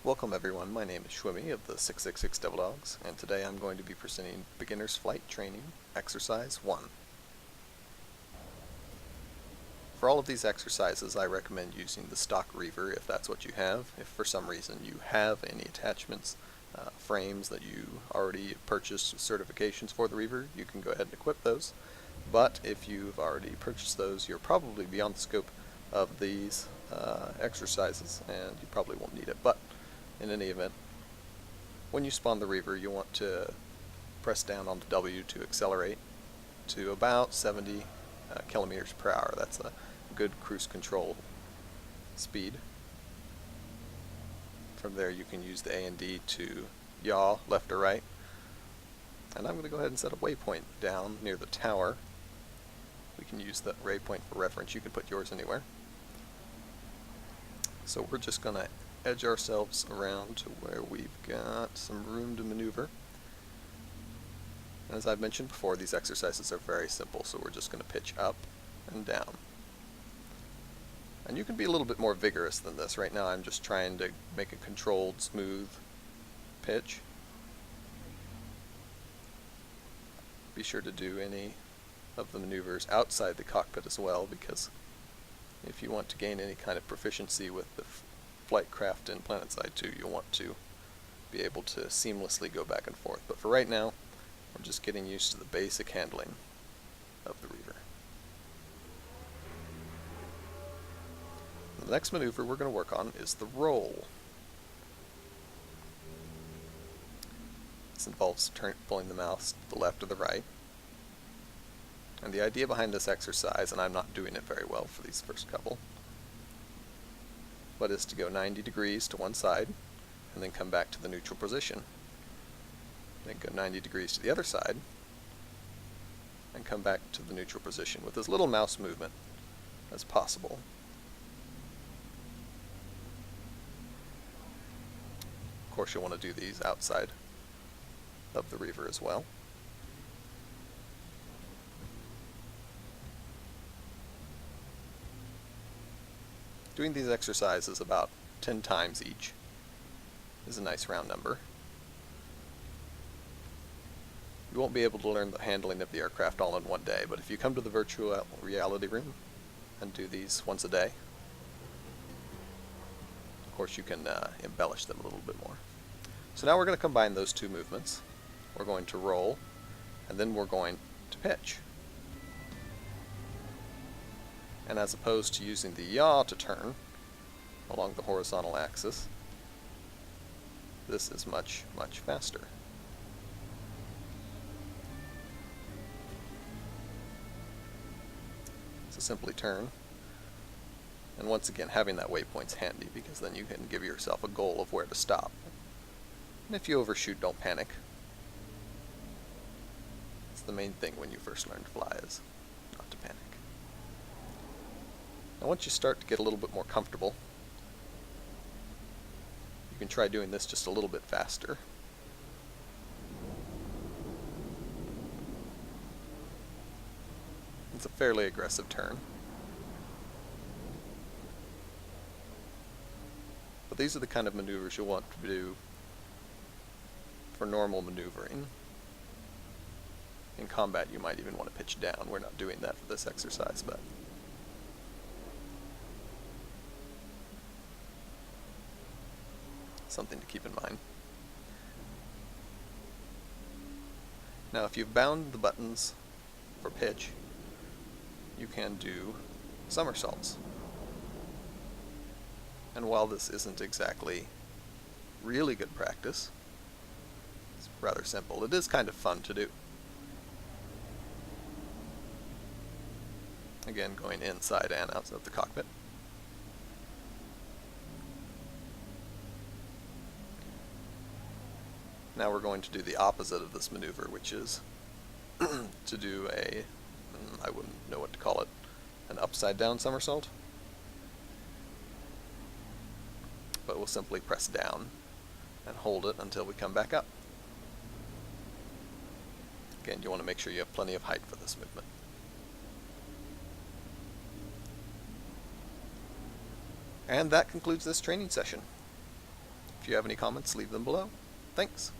Welcome everyone, my name is Shwimmy of the 666 Devil Dogs, and today I'm going to be presenting Beginner's Flight Training, Exercise 1. For all of these exercises, I recommend using the stock Reaver if that's what you have. If for some reason you have any attachments, frames that you already purchased certifications for the Reaver, you can go ahead and equip those. But if you've already purchased those, you're probably beyond the scope of these exercises, and you probably won't need it. But in any event, when you spawn the Reaver, you want to press down on the W to accelerate to about 70 kilometers per hour. That's a good cruise control speed. From there you can use the A and D to yaw left or right. And I'm going to go ahead and set a waypoint down near the tower. We can use the waypoint for reference. You can put yours anywhere. So we're just going to edge ourselves around to where we've got some room to maneuver. As I've mentioned before, these exercises are very simple, so we're just going to pitch up and down. And you can be a little bit more vigorous than this. Right now I'm just trying to make a controlled, smooth pitch. Be sure to do any of the maneuvers outside the cockpit as well, because if you want to gain any kind of proficiency with the flight craft in Planetside 2, you'll want to be able to seamlessly go back and forth. But for right now, we're just getting used to the basic handling of the Reaver. The next maneuver we're going to work on is the roll. This involves pulling the mouse to the left or the right. And the idea behind this exercise, and I'm not doing it very well for these first couple, but is to go 90 degrees to one side and then come back to the neutral position. Then go 90 degrees to the other side and come back to the neutral position with as little mouse movement as possible. Of course, you'll want to do these outside of the Reaver as well. Doing these exercises about 10 times each is a nice round number. You won't be able to learn the handling of the aircraft all in one day, but if you come to the virtual reality room and do these once a day, of course you can embellish them a little bit more. So now we're going to combine those two movements. We're going to roll, and then we're going to pitch. And as opposed to using the yaw to turn along the horizontal axis, this is much, much faster. So simply turn, and once again having that waypoint's handy, because then you can give yourself a goal of where to stop. And if you overshoot, don't panic. It's the main thing when you first learn to fly, is not to panic. Now once you start to get a little bit more comfortable, you can try doing this just a little bit faster. It's a fairly aggressive turn. But these are the kind of maneuvers you'll want to do for normal maneuvering. In combat you might even want to pitch down. We're not doing that for this exercise, but something to keep in mind. Now if you've bound the buttons for pitch, you can do somersaults. And while this isn't exactly really good practice, it's rather simple, it is kind of fun to do. Again, going inside and outside of the cockpit. Now we're going to do the opposite of this maneuver, which is to do a, I wouldn't know what to call it, an upside down somersault. But we'll simply press down and hold it until we come back up. Again, you want to make sure you have plenty of height for this movement. And that concludes this training session. If you have any comments, leave them below. Thanks.